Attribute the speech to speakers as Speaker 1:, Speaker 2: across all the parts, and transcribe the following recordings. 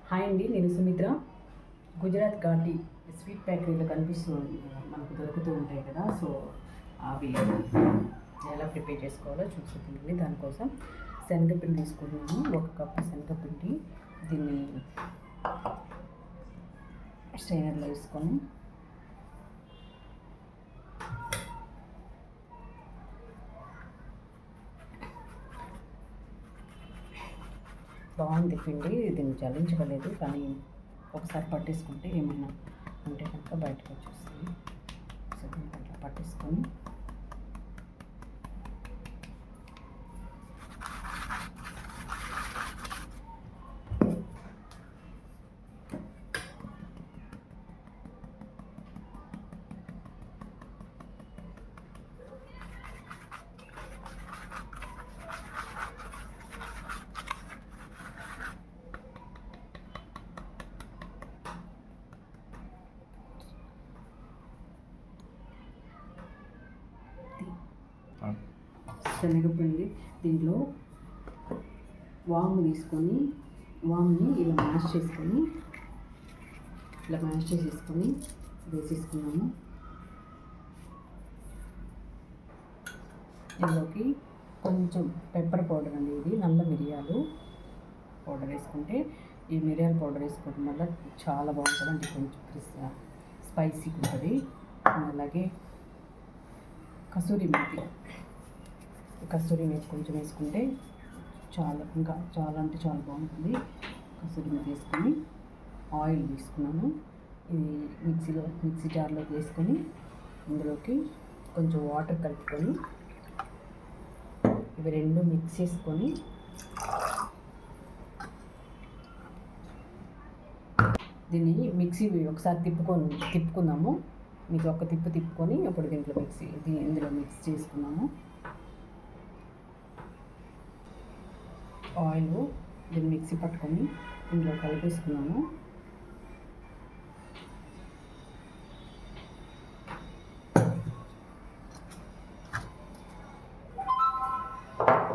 Speaker 1: Hi అండి, నేను Sumitra. Gujarat ఘాటీ sweet బేకరీలో కనిపిస్తుంది, మనకు దొరుకుతూ ఉంటాయి కదా. సో అవి ఎలా ప్రిపేర్ చేసుకోవాలో చూసుకుంటుంది. దానికోసం శనగపిండి తీసుకున్నాను, 1 కప్పు శనగపిండి. దీన్ని స్ట్రైనర్లో వేసుకొని బాగుంది పిండి. దీన్ని చల్లించగలేదు, కానీ ఒకసారి పట్టేసుకుంటే ఏమైనా ఉంటే కనుక బయటకు వచ్చేస్తుంది. సో దీన్ని అట్లా పట్టేసుకొని శనగపిండి దీంట్లో వాము తీసుకొని వాముని ఇలా మ్యాష్ చేసేసుకొని వేసేసుకున్నాము. ఇందులోకి కొంచెం పెప్పర్ పౌడర్ అండి, ఇది నల్ల మిరియాలు పౌడర్ వేసుకుంటే, ఈ మిరియాల పౌడర్ వేసుకోవడం వల్ల చాలా బాగుంటుంది. అంటే కొంచెం స్పైసీగా ఉంటుంది. అలాగే కసూరి మేతి కొంచెం వేసుకుంటే ఇంకా చాలా అంటే చాలా బాగుంటుంది. కసూరి మేతి వేసుకొని ఆయిల్ తీసుకున్నాను. ఇది మిక్సీ జార్లోకి వేసుకొని ఇందులోకి కొంచెం వాటర్ కలుపుకొని ఇవి రెండు మిక్స్ చేసుకొని దీన్ని మిక్సీ ఒకసారి తిప్పుకుందాము. మీకు ఒక తిప్పుకొని అప్పుడు ఇందులో మిక్స్ చేసుకున్నాము. ఆయిల్ దీన్ని మిక్సీ పట్టుకొని ఇందులో కలిపేసుకున్నాము.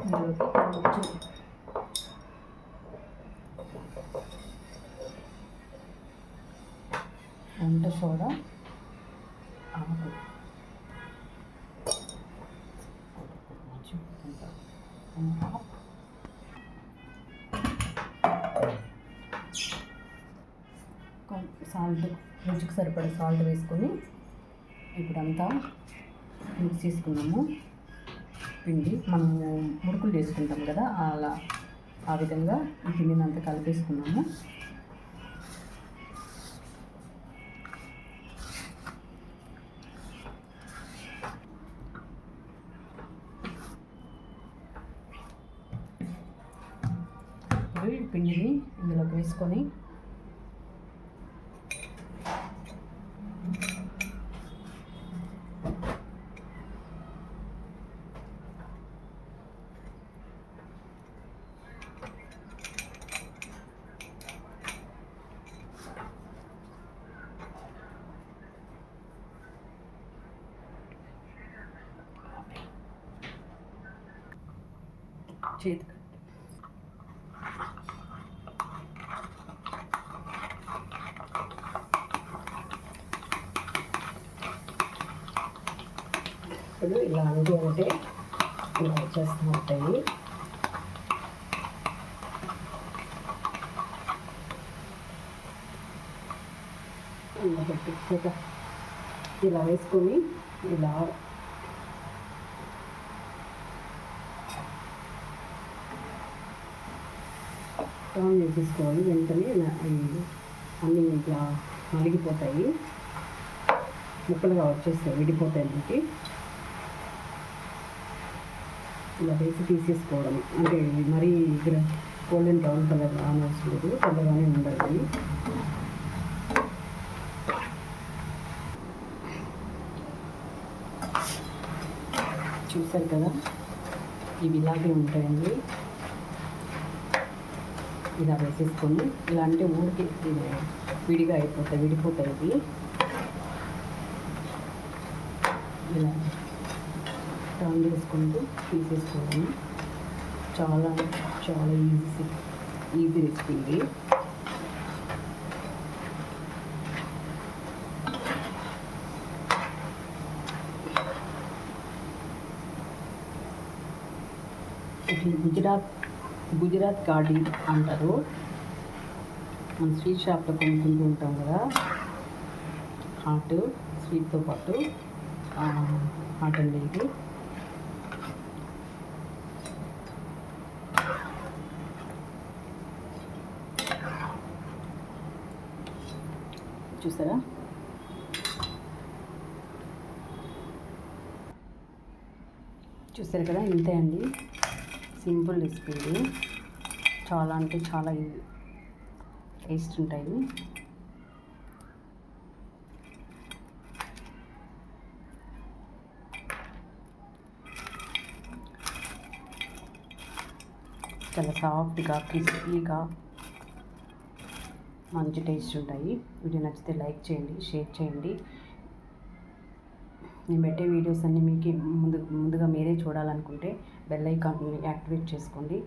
Speaker 1: ఇందులోకి కొంచెం వంట సోడా, ఆకు, సాల్ట్, రుచికి సరిపడే సాల్ట్ వేసుకొని ఇప్పుడంతా మిక్స్ చేసుకున్నాము. పిండి మనము మురుకులు చేసుకుంటాం కదా, ఆ విధంగా ఈ పిండిని అంతా కలిపేసుకున్నాము. పిండిని ఇందులోకి వేసుకొని చేతికి ఇప్పుడు ఇలా అంటే ఇలా వచ్చేస్తూ ఉంటాయి. ఇలా వేసుకొని ఇలా టర్న్ చేసేసుకోవాలి. వెంటనే అన్నీ ఇట్లా నలిగిపోతాయి, ముక్కలుగా వచ్చేస్తాయి, విడిపోతాయి. మనకి ఇలా వేసి తీసేసుకోవడం. అంటే మరీ గోల్డెన్ బ్రౌన్ కలర్ రానవసరం లేదు, తెల్లగానే ఉండాలి. చూసారు కదా, ఇవి ఇలాగే ఉంటాయండి. ఇలా వేసేసుకొని ఇలా అంటే ఊరికి విడిపోతాయి ఇవి. ఇలా టర్న్ చేసుకుంటూ తీసేసుకోవడం చాలా చాలా ఈజీ రెసిపీ ఇది. గుజరాత్ గాడి అంటారు. మనం స్వీట్ షాప్లో కొనుక్కుంటూ ఉంటాం కదా, హాట్ స్వీట్తో పాటు హాట్ అండి ఇది. చూసారా, చూసారు కదా, ఇంతే అండి, సింపుల్ రెసిపీ ఇది. చాలా అంటే చాలా టేస్ట్ ఉంటాయి. చాలా సాఫ్ట్గా క్రిస్పీగా మంచి టేస్ట్ ఉంటాయి. వీడియో నచ్చితే లైక్ చేయండి, షేర్ చేయండి. నేను పెట్టే వీడియోస్ అన్నీ మీకు ముందుగా మీరే చూడాలనుకుంటే బెల్ ఐకాన్ని యాక్టివేట్ చేసుకోండి.